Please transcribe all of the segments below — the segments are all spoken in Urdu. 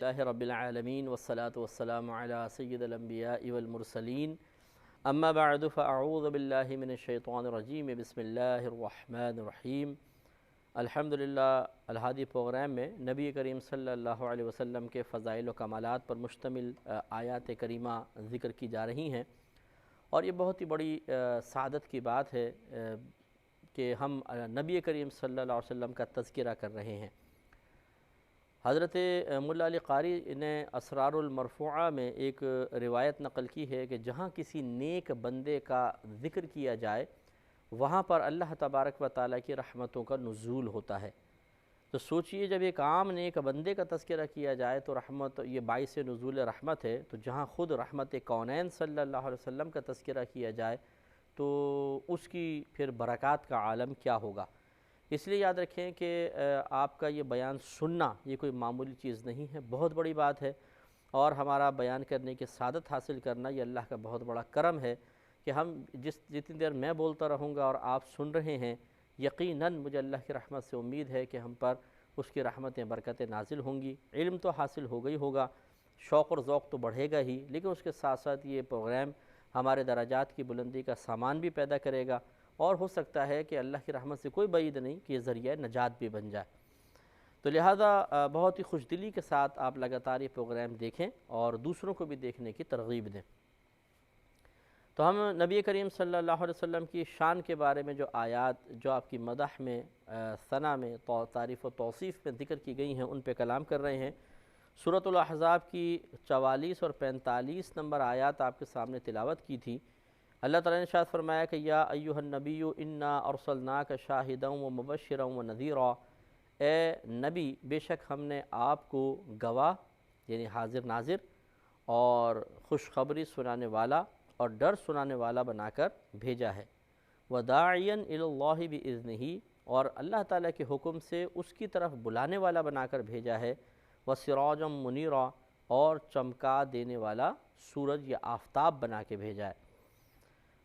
اللہ رب العالمین والصلاة والسلام علی سید الانبیاء والمرسلین اما بعد فاعوذ باللہ من الشیطان الرجیم بسم اللہ الرحمن الرحیم۔ الحمدللہ الہادی پروگرام میں نبی کریم صلی اللہ علیہ وسلم کے فضائل و کمالات پر مشتمل آیات کریمہ ذکر کی جا رہی ہیں، اور یہ بہت ہی بڑی سعادت کی بات ہے کہ ہم نبی کریم صلی اللہ علیہ وسلم کا تذکرہ کر رہے ہیں۔ حضرت ملا علی قاری نے اسرار المرفوعہ میں ایک روایت نقل کی ہے کہ جہاں کسی نیک بندے کا ذکر کیا جائے وہاں پر اللہ تبارک و تعالیٰ کی رحمتوں کا نزول ہوتا ہے۔ تو سوچئے جب ایک عام نیک بندے کا تذکرہ کیا جائے تو رحمت، یہ باعث نزول رحمت ہے، تو جہاں خود رحمت کونین صلی اللہ علیہ وسلم کا تذکرہ کیا جائے تو اس کی پھر برکات کا عالم کیا ہوگا۔ اس لیے یاد رکھیں کہ آپ کا یہ بیان سننا یہ کوئی معمولی چیز نہیں ہے، بہت بڑی بات ہے، اور ہمارا بیان کرنے کی سعادت حاصل کرنا یہ اللہ کا بہت بڑا کرم ہے کہ ہم جتنی دیر میں بولتا رہوں گا اور آپ سن رہے ہیں، یقیناً مجھے اللہ کی رحمت سے امید ہے کہ ہم پر اس کی رحمتیں برکتیں نازل ہوں گی۔ علم تو حاصل ہوگا ہی ہوگا، شوق اور ذوق تو بڑھے گا ہی، لیکن اس کے ساتھ ساتھ یہ پروگرام ہمارے درجات کی بلندی کا سامان بھی پیدا کرے گا، اور ہو سکتا ہے کہ اللہ کی رحمت سے کوئی بعید نہیں کہ یہ ذریعہ نجات بھی بن جائے۔ تو لہٰذا بہت ہی خوش دلی کے ساتھ آپ لگاتار یہ پروگرام دیکھیں اور دوسروں کو بھی دیکھنے کی ترغیب دیں۔ تو ہم نبی کریم صلی اللہ علیہ وسلم کی شان کے بارے میں جو آیات جو آپ کی مدح میں، ثنا میں، تعریف و توصیف میں ذکر کی گئی ہیں ان پہ کلام کر رہے ہیں۔ سورۃ الاحزاب کی 44 اور 45 نمبر آیات آپ کے سامنے تلاوت کی تھی۔ اللہ تعالیٰ نے ارشاد فرمایا کہ یا ایھا النبی انا ارسلناک شاہدا ومبشرا ونذیرا، اے نبی بے شک ہم نے آپ کو گواہ یعنی حاضر ناظر اور خوشخبری سنانے والا اور ڈر سنانے والا بنا کر بھیجا ہے، وداعیا الی اللہ باذنہ، اور اللہ تعالیٰ کے حکم سے اس کی طرف بلانے والا بنا کر بھیجا ہے، وسراجا منیرا، اور چمکا دینے والا سورج یا آفتاب بنا کے بھیجا ہے۔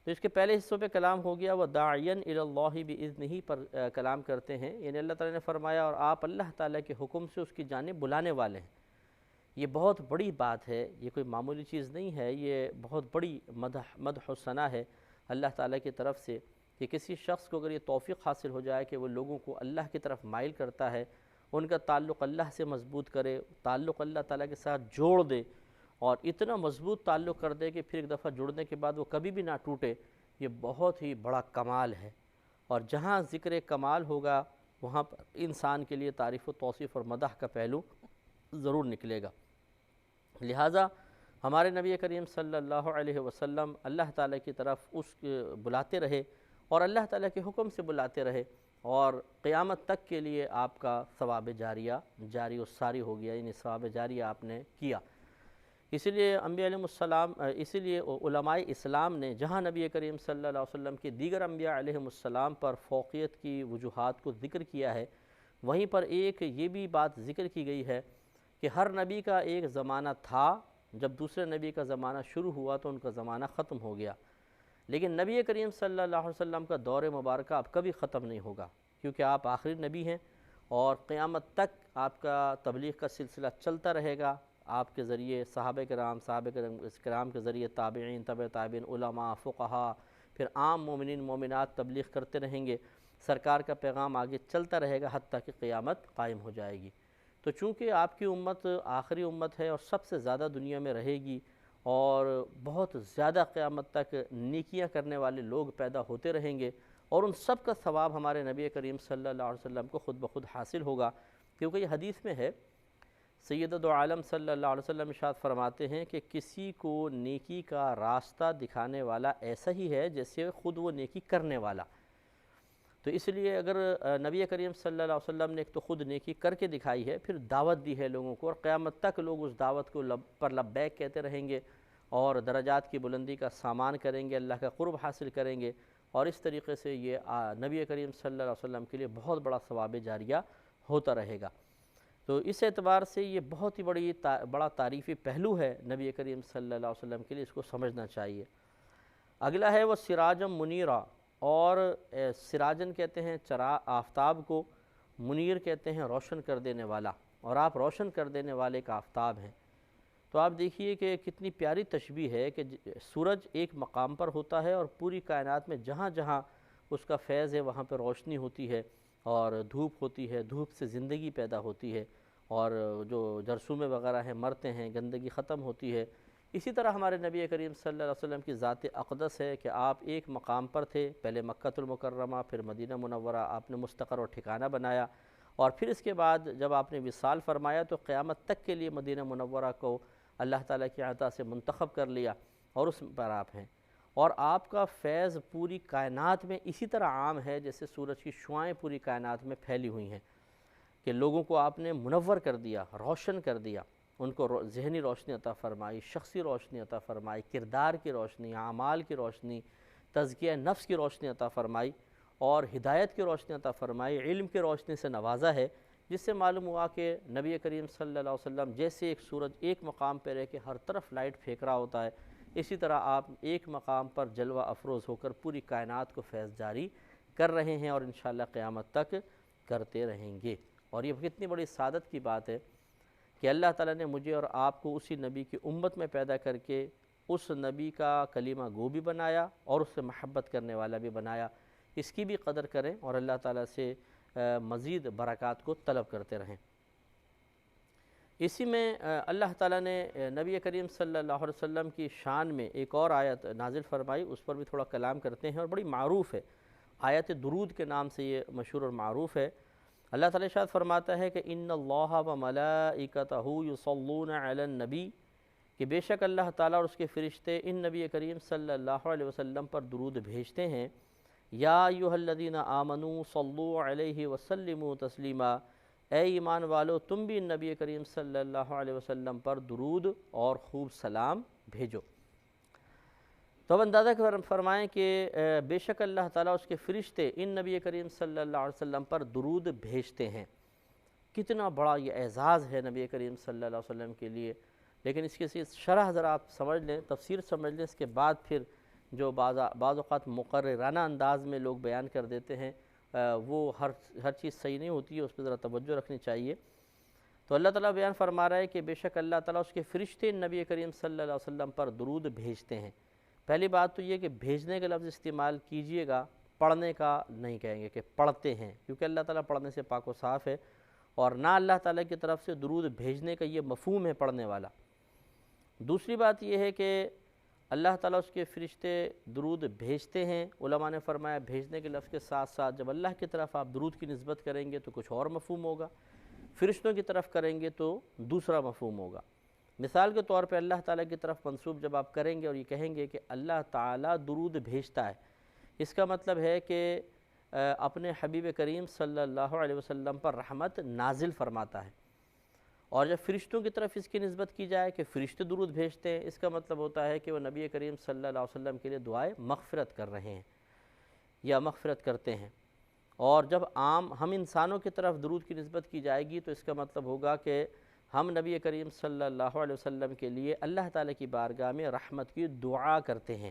تو اس کے پہلے حصوں پہ کلام ہو گیا، وَدَاعِيًا إِلَى اللَّهِ بِإِذْنِهِ پر کلام کرتے ہیں، یعنی اللہ تعالیٰ نے فرمایا اور آپ اللہ تعالیٰ کے حکم سے اس کی جانب بلانے والے ہیں۔ یہ بہت بڑی بات ہے، یہ کوئی معمولی چیز نہیں ہے، یہ بہت بڑی مدح و ثنا ہے اللہ تعالیٰ کی طرف سے کہ کسی شخص کو اگر یہ توفیق حاصل ہو جائے کہ وہ لوگوں کو اللہ کی طرف مائل کرتا ہے، ان کا تعلق اللہ سے مضبوط کرے، تعلق اللہ تعالیٰ کے ساتھ جوڑ دے، اور اتنا مضبوط تعلق کر دے کہ پھر ایک دفعہ جڑنے کے بعد وہ کبھی بھی نہ ٹوٹے، یہ بہت ہی بڑا کمال ہے۔ اور جہاں ذکر کمال ہوگا وہاں پر انسان کے لیے تعریف و توصیف اور مدح کا پہلو ضرور نکلے گا۔ لہٰذا ہمارے نبی کریم صلی اللہ علیہ وسلم اللہ تعالیٰ کی طرف اس بلاتے رہے اور اللہ تعالیٰ کے حکم سے بلاتے رہے، اور قیامت تک کے لیے آپ کا ثواب جاریہ جاری و ساری ہو گیا، یعنی ثواب جاریہ آپ نے کیا۔ اسی لیے انبیاء علیہ السلام، اسی لیے علماء اسلام نے جہاں نبی کریم صلی اللہ علیہ وسلم کے دیگر انبیاء علیہ السلام پر فوقیت کی وجوہات کو ذکر کیا ہے، وہیں پر ایک یہ بھی بات ذکر کی گئی ہے کہ ہر نبی کا ایک زمانہ تھا، جب دوسرے نبی کا زمانہ شروع ہوا تو ان کا زمانہ ختم ہو گیا، لیکن نبی کریم صلی اللہ علیہ وسلم کا دور مبارکہ اب کبھی ختم نہیں ہوگا، کیونکہ آپ آخری نبی ہیں، اور قیامت تک آپ کا تبلیغ کا سلسلہ چلتا رہے گا۔ آپ کے ذریعے صحابہ کرام کے ذریعے تابعین، تبع تابعین، علماء، فقہاء، پھر عام مومنین مومنات تبلیغ کرتے رہیں گے، سرکار کا پیغام آگے چلتا رہے گا حتیٰ کہ قیامت قائم ہو جائے گی۔ تو چونکہ آپ کی امت آخری امت ہے اور سب سے زیادہ دنیا میں رہے گی، اور بہت زیادہ قیامت تک نیکیاں کرنے والے لوگ پیدا ہوتے رہیں گے، اور ان سب کا ثواب ہمارے نبی کریم صلی اللہ علیہ وسلم کو خود بخود حاصل ہوگا، کیونکہ یہ حدیث میں ہے، سید دو عالم صلی اللہ علیہ وسلم ارشاد فرماتے ہیں کہ کسی کو نیکی کا راستہ دکھانے والا ایسا ہی ہے جیسے خود وہ نیکی کرنے والا۔ تو اس لیے اگر نبی کریم صلی اللہ علیہ وسلم نے ایک تو خود نیکی کر کے دکھائی ہے، پھر دعوت دی ہے لوگوں کو، اور قیامت تک لوگ اس دعوت کو پر لبیک کہتے رہیں گے اور درجات کی بلندی کا سامان کریں گے، اللہ کا قرب حاصل کریں گے، اور اس طریقے سے یہ نبی کریم صلی اللہ علیہ وسلم کے لیے بہت بڑا ثواب جاریہ ہوتا رہے گا۔ تو اس اعتبار سے یہ بہت ہی بڑا تعریفی پہلو ہے نبی کریم صلی اللہ علیہ وسلم کے لیے، اس کو سمجھنا چاہیے۔ اگلا ہے وہ سراجم منیرا، اور سراجن کہتے ہیں آفتاب کو، منیر کہتے ہیں روشن کر دینے والا، اور آپ روشن کر دینے والے ایک آفتاب ہیں۔ تو آپ دیکھیے کہ کتنی پیاری تشبیہ ہے کہ سورج ایک مقام پر ہوتا ہے اور پوری کائنات میں جہاں جہاں اس کا فیض ہے وہاں پہ روشنی ہوتی ہے اور دھوپ ہوتی ہے، دھوپ سے زندگی پیدا ہوتی ہے اور جو جرثومے وغیرہ ہیں مرتے ہیں، گندگی ختم ہوتی ہے۔ اسی طرح ہمارے نبی کریم صلی اللہ علیہ وسلم کی ذات اقدس ہے کہ آپ ایک مقام پر تھے، پہلے مکہ المکرمہ، پھر مدینہ منورہ آپ نے مستقر اور ٹھکانہ بنایا، اور پھر اس کے بعد جب آپ نے وصال فرمایا تو قیامت تک کے لیے مدینہ منورہ کو اللہ تعالیٰ کی عطا سے منتخب کر لیا اور اس پر آپ ہیں۔ اور آپ کا فیض پوری کائنات میں اسی طرح عام ہے جیسے سورج کی شعاعیں پوری کائنات میں پھیلی ہوئی ہیں، کہ لوگوں کو آپ نے منور کر دیا، روشن کر دیا، ان کو ذہنی روشنی عطا فرمائی، شخصی روشنی عطا فرمائی، کردار کی روشنی، اعمال کی روشنی، تزکیہ نفس کی روشنی عطا فرمائی اور ہدایت کی روشنی عطا فرمائی، علم کی روشنی سے نوازا ہے، جس سے معلوم ہوا کہ نبی کریم صلی اللہ علیہ وسلم جیسے ایک سورج ایک مقام پہ رہ کے ہر طرف لائٹ پھینک رہا ہوتا ہے، اسی طرح آپ ایک مقام پر جلوہ افروز ہو کر پوری کائنات کو فیض جاری کر رہے ہیں اور انشاءاللہ قیامت تک کرتے رہیں گے۔ اور یہ کتنی بڑی سعادت کی بات ہے کہ اللہ تعالیٰ نے مجھے اور آپ کو اسی نبی کی امت میں پیدا کر کے اس نبی کا کلمہ گو بھی بنایا اور اس سے محبت کرنے والا بھی بنایا۔ اس کی بھی قدر کریں اور اللہ تعالیٰ سے مزید برکات کو طلب کرتے رہیں۔ اسی میں اللہ تعالیٰ نے نبی کریم صلی اللہ علیہ وسلم کی شان میں ایک اور آیت نازل فرمائی، اس پر بھی تھوڑا کلام کرتے ہیں اور بڑی معروف ہے، آیت درود کے نام سے یہ مشہور اور معروف ہے۔ اللہ تعالیٰ ارشاد فرماتا ہے کہ ان اللہ و ملائکتہ یصلون علی النبی، کہ بے شک اللہ تعالیٰ اور اس کے فرشتے ان نبی کریم صلی اللہ علیہ وسلم پر درود بھیجتے ہیں۔ یا ایھا الذین آمنوا صلوا علیہ وسلموا تسلیما، اے ایمان والو تم بھی نبی کریم صلی اللہ علیہ وسلم پر درود اور خوب سلام بھیجو۔ تو اب اندازہ فرمائیں کہ بے شک اللہ تعالیٰ اس کے فرشتے ان نبی کریم صلی اللہ علیہ وسلم پر درود بھیجتے ہیں۔ کتنا بڑا یہ اعزاز ہے نبی کریم صلی اللہ علیہ وسلم کے لیے، لیکن اس کی شرح ذرا آپ سمجھ لیں، تفسیر سمجھ لیں، اس کے بعد پھر جو بعض اوقات مقررانہ انداز میں لوگ بیان کر دیتے ہیں وہ ہر چیز صحیح نہیں ہوتی ہے، اس پہ ذرا توجہ رکھنی چاہیے۔ تو اللہ تعالیٰ بیان فرما رہا ہے کہ بے شک اللہ تعالیٰ اس کے فرشتے نبی کریم صلی اللہ علیہ وسلم پر درود بھیجتے ہیں۔ پہلی بات تو یہ کہ بھیجنے کا لفظ استعمال کیجئے گا، پڑھنے کا نہیں کہیں گے کہ پڑھتے ہیں، کیونکہ اللہ تعالیٰ پڑھنے سے پاک و صاف ہے، اور نہ اللہ تعالیٰ کی طرف سے درود بھیجنے کا یہ مفہوم ہے پڑھنے والا۔ دوسری بات یہ ہے کہ اللہ تعالیٰ اس کے فرشتے درود بھیجتے ہیں، علماء نے فرمایا بھیجنے کے لفظ کے ساتھ ساتھ جب اللہ کی طرف آپ درود کی نسبت کریں گے تو کچھ اور مفہوم ہوگا، فرشتوں کی طرف کریں گے تو دوسرا مفہوم ہوگا۔ مثال کے طور پہ اللہ تعالیٰ کی طرف منسوب جب آپ کریں گے اور یہ کہیں گے کہ اللہ تعالیٰ درود بھیجتا ہے، اس کا مطلب ہے کہ اپنے حبیب کریم صلی اللہ علیہ وسلم پر رحمت نازل فرماتا ہے۔ اور جب فرشتوں کی طرف اس کی نسبت کی جائے کہ فرشتے درود بھیجتے ہیں، اس کا مطلب ہوتا ہے کہ وہ نبی کریم صلی اللہ علیہ وسلم کے لیے دعائے مغفرت کر رہے ہیں یا مغفرت کرتے ہیں۔ اور جب عام ہم انسانوں کی طرف درود کی نسبت کی جائے گی تو اس کا مطلب ہوگا کہ ہم نبی کریم صلی اللہ علیہ وسلم کے لیے اللہ تعالیٰ کی بارگاہ میں رحمت کی دعا کرتے ہیں۔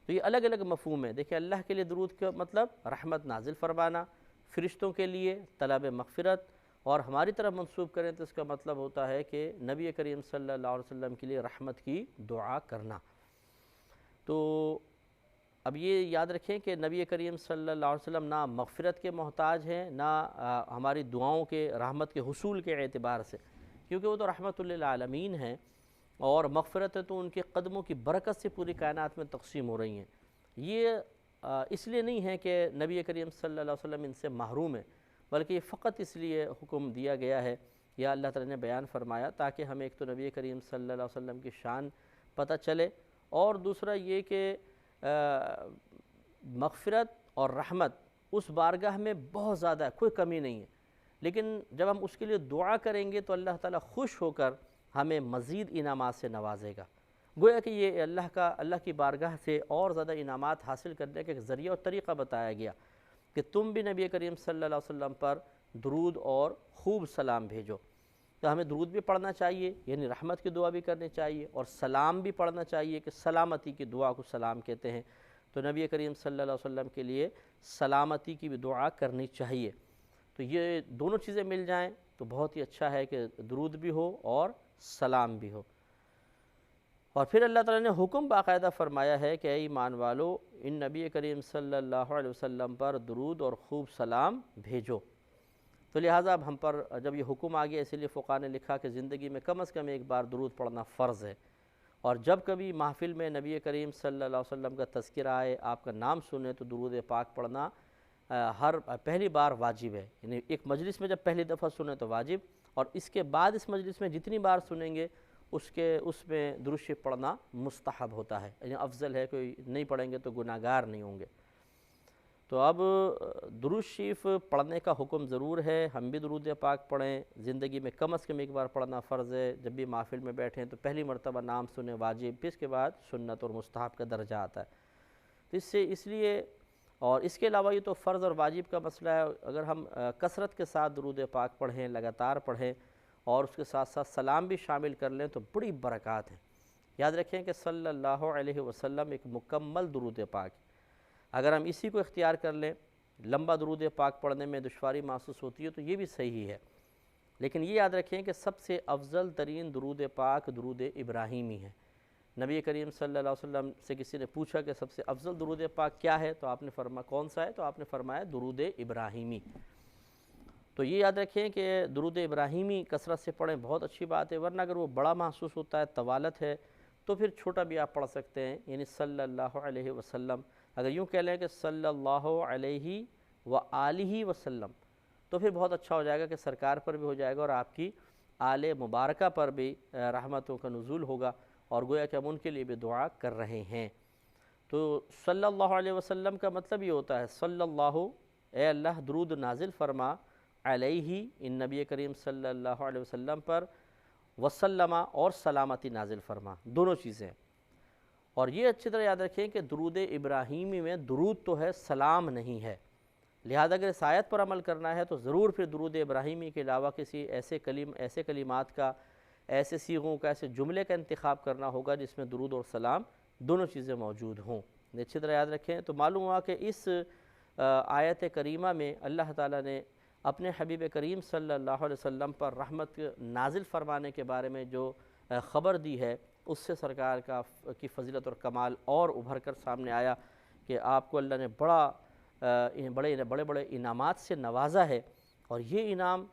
تو یہ الگ الگ مفہوم ہے۔ دیکھیں، اللہ کے لیے درود کا مطلب رحمت نازل فرمانا، فرشتوں کے لیے طلب مغفرت، اور ہماری طرف منسوب کریں تو اس کا مطلب ہوتا ہے کہ نبی کریم صلی اللہ علیہ وسلم کے لیے رحمت کی دعا کرنا۔ تو اب یہ یاد رکھیں کہ نبی کریم صلی اللہ علیہ وسلم نہ مغفرت کے محتاج ہیں، نہ ہماری دعاؤں کے رحمت کے حصول کے اعتبار سے، کیونکہ وہ تو رحمت للعالمین ہیں، اور مغفرت تو ان کے قدموں کی برکت سے پوری کائنات میں تقسیم ہو رہی ہیں۔ یہ اس لیے نہیں ہے کہ نبی کریم صلی اللہ علیہ وسلم ان سے محروم ہے، بلکہ یہ فقط اس لیے حکم دیا گیا ہے یا اللہ تعالیٰ نے بیان فرمایا تاکہ ہمیں ایک تو نبی کریم صلی اللہ علیہ وسلم کی شان پتہ چلے، اور دوسرا یہ کہ مغفرت اور رحمت اس بارگاہ میں بہت زیادہ ہے، کوئی کمی نہیں ہے، لیکن جب ہم اس کے لیے دعا کریں گے تو اللہ تعالیٰ خوش ہو کر ہمیں مزید انعامات سے نوازے گا۔ گویا کہ یہ اللہ کی بارگاہ سے اور زیادہ انعامات حاصل کرنے کا ایک ذریعہ اور طریقہ بتایا گیا کہ تم بھی نبی کریم صلی اللہ علیہ وسلم پر درود اور خوب سلام بھیجو۔ تو ہمیں درود بھی پڑھنا چاہیے، یعنی رحمت کی دعا بھی کرنی چاہیے، اور سلام بھی پڑھنا چاہیے کہ سلامتی کی دعا کو سلام کہتے ہیں، تو نبی کریم صلی اللہ علیہ وسلم کے لیے سلامتی کی بھی دعا کرنی چاہیے۔ تو یہ دونوں چیزیں مل جائیں، تو بہت ہی اچھا ہے کہ درود بھی ہو اور سلام بھی ہو۔ اور پھر اللہ تعالیٰ نے حکم باقاعدہ فرمایا ہے کہ اے ایمان والو، ان نبی کریم صلی اللہ علیہ وسلم پر درود اور خوب سلام بھیجو۔ تو لہٰذا اب ہم پر جب یہ حکم آ گیا، اسی لیے فقہاء نے لکھا کہ زندگی میں کم از کم ایک بار درود پڑھنا فرض ہے، اور جب کبھی محفل میں نبی کریم صلی اللہ علیہ وسلم کا تذکرہ آئے، آپ کا نام سنے، تو درود پاک پڑھنا ہر پہلی بار واجب ہے۔ یعنی ایک مجلس میں جب پہلی دفعہ سنیں تو واجب، اور اس کے بعد اس مجلس میں جتنی بار سنیں گے اس میں درود شریف پڑھنا مستحب ہوتا ہے، یعنی افضل ہے، کوئی نہیں پڑھیں گے تو گناہگار نہیں ہوں گے۔ تو اب درود شریف پڑھنے کا حکم ضرور ہے، ہم بھی درود پاک پڑھیں، زندگی میں کم از کم ایک بار پڑھنا فرض ہے۔ جب بھی محفل میں بیٹھیں تو پہلی مرتبہ نام سنیں واجب، پھر اس کے بعد سنت اور مستحب کا درجہ آتا ہے۔ تو اس لیے، اور اس کے علاوہ یہ تو فرض اور واجب کا مسئلہ ہے، اگر ہم کثرت کے ساتھ درود پاک پڑھیں، لگاتار پڑھیں، اور اس کے ساتھ ساتھ سلام بھی شامل کر لیں تو بڑی برکات ہیں۔ یاد رکھیں کہ صلی اللہ علیہ وسلم ایک مکمل درود پاک ہے۔ اگر ہم اسی کو اختیار کر لیں، لمبا درود پاک پڑھنے میں دشواری محسوس ہوتی ہے تو یہ بھی صحیح ہے، لیکن یہ یاد رکھیں کہ سب سے افضل ترین درود پاک درود ابراہیمی ہے۔ نبی کریم صلی اللہ علیہ وسلم سے کسی نے پوچھا کہ سب سے افضل درود پاک کیا ہے، تو آپ نے فرمایا کون سا ہے، تو آپ نے فرمایا درود ابراہیمی۔ تو یہ یاد رکھیں کہ درود ابراہیمی کثرت سے پڑھیں، بہت اچھی بات ہے، ورنہ اگر وہ بڑا محسوس ہوتا ہے، طوالت ہے، تو پھر چھوٹا بھی آپ پڑھ سکتے ہیں، یعنی صلی اللہ علیہ وسلم۔ اگر یوں کہہ لیں کہ صلی اللہ علیہ وآلہ وسلم، تو پھر بہت اچھا ہو جائے گا کہ سرکار پر بھی ہو جائے گا اور آپ کی آل مبارکہ پر بھی رحمتوں کا نزول ہوگا، اور گویا کہ ہم ان کے لیے بھی دعا کر رہے ہیں۔ تو صلی اللہ علیہ وسلم کا مطلب یہ ہوتا ہے صلی اللہ، اے اللہ درود نازل فرما، علیہ ان نبی کریم صلی اللہ علیہ وسلم پر، وسلم اور سلامتی نازل فرما، دونوں چیزیں۔ اور یہ اچھی طرح یاد رکھیں کہ درود ابراہیمی میں درود تو ہے، سلام نہیں ہے، لہذا اگر اس آیت پر عمل کرنا ہے تو ضرور پھر درود ابراہیمی کے علاوہ کسی ایسے کلمات کا، ایسے صیغوں کا، ایسے جملے کا انتخاب کرنا ہوگا جس میں درود اور سلام دونوں چیزیں موجود ہوں۔ اچھی طرح یاد رکھیں تو معلوم ہوا کہ اس آیت کریمہ میں اللہ تعالیٰ نے اپنے حبیب کریم صلی اللہ علیہ وسلم پر رحمت نازل فرمانے کے بارے میں جو خبر دی ہے، اس سے سرکار کی فضیلت اور کمال اور ابھر کر سامنے آیا کہ آپ کو اللہ نے بڑے بڑے انعامات سے نوازا ہے، اور یہ انعام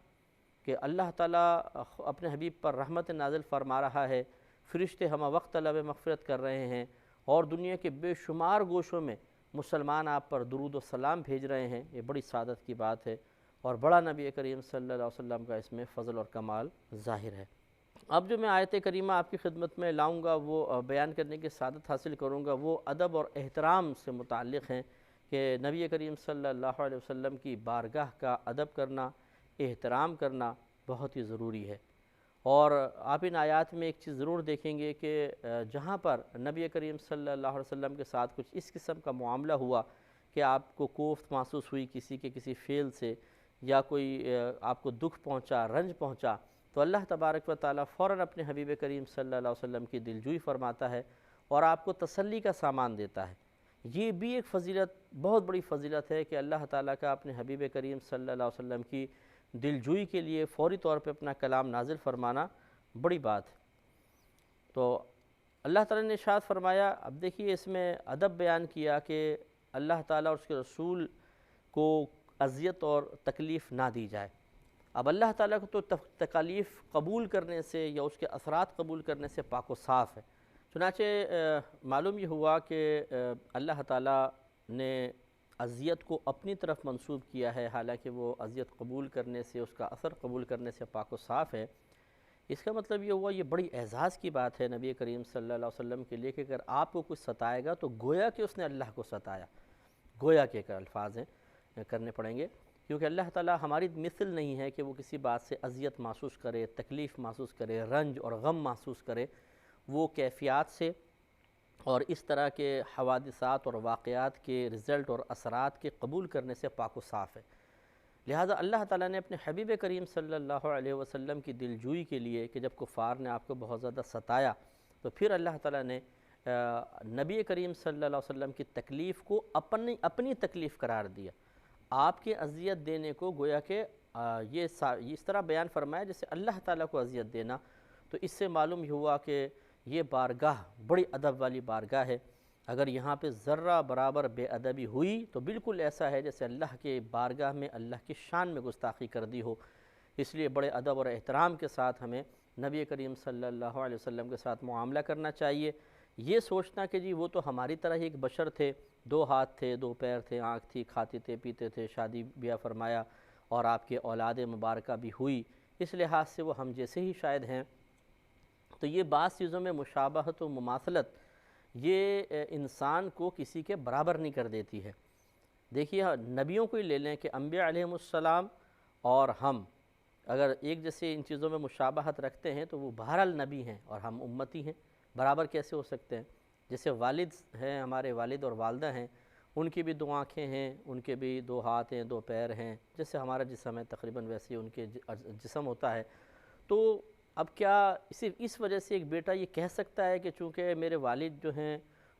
کہ اللہ تعالیٰ اپنے حبیب پر رحمت نازل فرما رہا ہے، فرشتے ہمہ وقت طلب مغفرت کر رہے ہیں، اور دنیا کے بے شمار گوشوں میں مسلمان آپ پر درود و سلام بھیج رہے ہیں، یہ بڑی سعادت کی بات ہے، اور بڑا نبی کریم صلی اللہ علیہ وسلم کا اس میں فضل اور کمال ظاہر ہے۔ اب جو میں آیت کریمہ آپ کی خدمت میں لاؤں گا، وہ بیان کرنے کی سعادت حاصل کروں گا، وہ ادب اور احترام سے متعلق ہیں کہ نبی کریم صلی اللہ علیہ وسلم کی بارگاہ کا ادب کرنا، احترام کرنا بہت ہی ضروری ہے۔ اور آپ ان آیات میں ایک چیز ضرور دیکھیں گے کہ جہاں پر نبی کریم صلی اللہ علیہ وسلم کے ساتھ کچھ اس قسم کا معاملہ ہوا کہ آپ کو کوفت محسوس ہوئی کسی فعل سے، یا کوئی آپ کو دکھ پہنچا، رنج پہنچا، تو اللہ تبارک و تعالیٰ فوراً اپنے حبیب کریم صلی اللہ علیہ وسلم کی دلجوئی فرماتا ہے اور آپ کو تسلی کا سامان دیتا ہے۔ یہ بھی ایک فضیلت، بہت بڑی فضیلت ہے کہ اللہ تعالیٰ کا اپنے حبیب کریم صلی اللہ علیہ وسلم کی دلجوئی کے لیے فوری طور پہ اپنا کلام نازل فرمانا بڑی بات ہے۔ تو اللہ تعالیٰ نے ارشاد فرمایا، اب دیکھیے اس میں ادب بیان کیا کہ اللہ تعالیٰ اور اس کے رسول کو اذیت اور تکلیف نہ دی جائے۔ اب اللہ تعالیٰ کو تو تکالیف قبول کرنے سے یا اس کے اثرات قبول کرنے سے پاک و صاف ہے، چنانچہ معلوم یہ ہوا کہ اللہ تعالیٰ نے اذیت کو اپنی طرف منسوب کیا ہے، حالانکہ وہ اذیت قبول کرنے سے، اس کا اثر قبول کرنے سے پاک و صاف ہے۔ اس کا مطلب یہ ہوا، یہ بڑی اعزاز کی بات ہے نبی کریم صلی اللہ علیہ وسلم کے لیے کہ اگر آپ کو کچھ ستائے گا تو گویا کہ اس نے اللہ کو ستایا، گویا کہ الفاظ ہیں کرنے پڑیں گے، کیونکہ اللہ تعالیٰ ہماری مثل نہیں ہے کہ وہ کسی بات سے اذیت محسوس کرے، تکلیف محسوس کرے، رنج اور غم محسوس کرے۔ وہ کیفیات سے اور اس طرح کے حوادثات اور واقعات کے رزلٹ اور اثرات کے قبول کرنے سے پاک و صاف ہے۔ لہٰذا اللہ تعالیٰ نے اپنے حبیب کریم صلی اللہ علیہ وسلم کی دلجوئی کے لیے کہ جب کفار نے آپ کو بہت زیادہ ستایا، تو پھر اللہ تعالیٰ نے نبی کریم صلی اللہ علیہ وسلم کی تکلیف کو اپنی تکلیف قرار دیا، آپ کے اذیت دینے کو گویا کہ یہ اس طرح بیان فرمایا جیسے اللہ تعالیٰ کو اذیت دینا، تو اس سے معلوم یہ ہوا کہ یہ بارگاہ بڑی ادب والی بارگاہ ہے۔ اگر یہاں پہ ذرہ برابر بے ادبی ہوئی تو بالکل ایسا ہے جیسے اللہ کے بارگاہ میں اللہ کی شان میں گستاخی کر دی ہو۔ اس لیے بڑے ادب اور احترام کے ساتھ ہمیں نبی کریم صلی اللہ علیہ وسلم کے ساتھ معاملہ کرنا چاہیے۔ یہ سوچنا کہ جی وہ تو ہماری طرح ہی ایک بشر تھے، 2 ہاتھ تھے، 2 پیر تھے، آنکھ تھی، کھاتے تھے، پیتے تھے، شادی بیاہ فرمایا اور آپ کے اولاد مبارکہ بھی ہوئی، اس لحاظ سے وہ ہم جیسے ہی شاید ہیں، تو یہ بعض چیزوں میں مشابہت و مماثلت یہ انسان کو کسی کے برابر نہیں کر دیتی ہے۔ دیکھیے نبیوں کو ہی لے لیں کہ انبیاء علیہم السلام اور ہم اگر ایک جیسے ان چیزوں میں مشابہت رکھتے ہیں تو وہ بہرحال نبی ہیں اور ہم امتی ہیں، برابر کیسے ہو سکتے ہیں؟ جیسے والد ہیں، ہمارے والد اور والدہ ہیں، ان کی بھی 2 آنکھیں ہیں، ان کے بھی 2 ہاتھ ہیں، 2 پیر ہیں، جیسے ہمارا جسم ہے تقریباً ویسے ہی ان کے جسم ہوتا ہے۔ تو اب کیا صرف اس وجہ سے ایک بیٹا یہ کہہ سکتا ہے کہ چونکہ میرے والد جو ہیں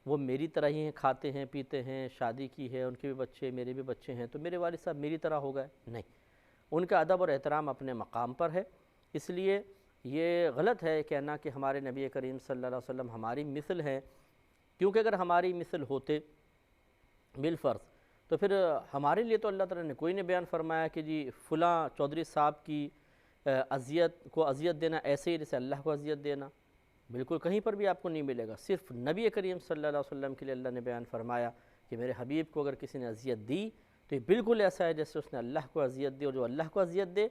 وہ میری طرح ہی ہیں، کھاتے ہیں، پیتے ہیں، شادی کی ہے، ان کے بھی بچے، میرے بھی بچے ہیں، تو میرے والد صاحب میری طرح ہو گئے؟ نہیں، ان کا ادب اور احترام اپنے مقام پر ہے۔ اس لیے یہ غلط ہے کہنا کہ ہمارے نبی کریم صلی اللہ علیہ وسلم ہماری مثل ہیں، کیونکہ اگر ہماری مثل ہوتے بالفرض تو پھر ہمارے لیے تو اللہ تعالیٰ نے کوئی نے بیان فرمایا کہ جی فلاں چودھری صاحب کی اذیت دینا ایسے ہی جیسے اللہ کو اذیت دینا، بالکل کہیں پر بھی آپ کو نہیں ملے گا۔ صرف نبی کریم صلی اللہ علیہ وسلم کے لیے اللہ نے بیان فرمایا کہ میرے حبیب کو اگر کسی نے اذیت دی تو یہ بالکل ایسا ہے جیسے اس نے اللہ کو اذیت دی، اور جو اللہ کو اذیت دے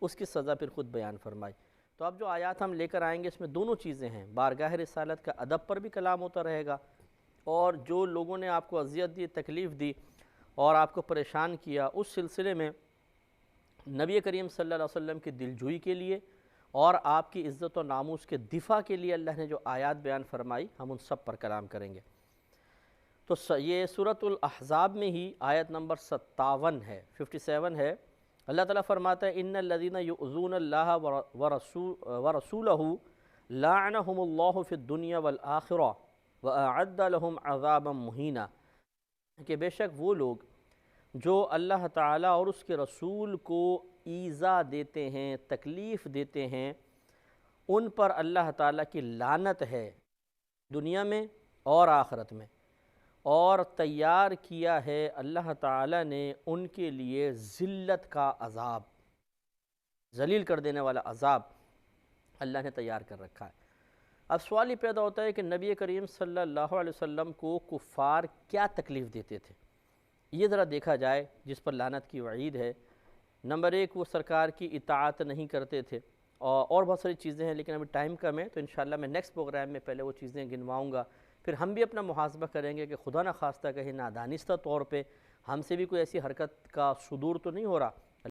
اس کی سزا پھر خود بیان فرمائی۔ تو اب جو آیات ہم لے کر آئیں گے اس میں دونوں چیزیں ہیں، بارگاہ رسالت کا ادب پر بھی کلام ہوتا رہے گا، اور جو لوگوں نے آپ کو اذیت دی، تکلیف دی اور آپ کو پریشان کیا، اس سلسلے میں نبی کریم صلی اللہ علیہ وسلم کی دلجوئی کے لیے اور آپ کی عزت و ناموس کے دفاع کے لیے اللہ نے جو آیات بیان فرمائی ہم ان سب پر کلام کریں گے۔ تو یہ سورۃ الاحزاب میں ہی آیت نمبر 57 ہے، 57 ہے۔ اللہ تعالیٰ فرماتا ہے ان الذین یؤذون اللہ ورسولہ لعنہم اللہ فی الدنیا والآخرہ وأعد لهم عذابا مہینا، کہ بے شک وہ لوگ جو اللہ تعالیٰ اور اس کے رسول کو ایذا دیتے ہیں، تکلیف دیتے ہیں، ان پر اللہ تعالیٰ کی لعنت ہے دنیا میں اور آخرت میں، اور تیار کیا ہے اللہ تعالیٰ نے ان کے لیے ذلت کا عذاب، ذلیل کر دینے والا عذاب اللہ نے تیار کر رکھا ہے۔ اب سوال یہ پیدا ہوتا ہے کہ نبی کریم صلی اللہ علیہ وسلم کو کفار کیا تکلیف دیتے تھے؟ یہ ذرا دیکھا جائے جس پر لعنت کی وعید ہے۔ نمبر 1، وہ سرکار کی اطاعت نہیں کرتے تھے، اور بہت ساری چیزیں ہیں لیکن ابھی ٹائم کم ہے، تو انشاءاللہ میں نیکسٹ پروگرام میں پہلے وہ چیزیں گنواؤں گا، پھر ہم بھی اپنا محاسبہ کریں گے کہ خدا نخواستہ کہیں نادانستہ طور پہ ہم سے بھی کوئی ایسی حرکت کا صدور تو نہیں ہو رہا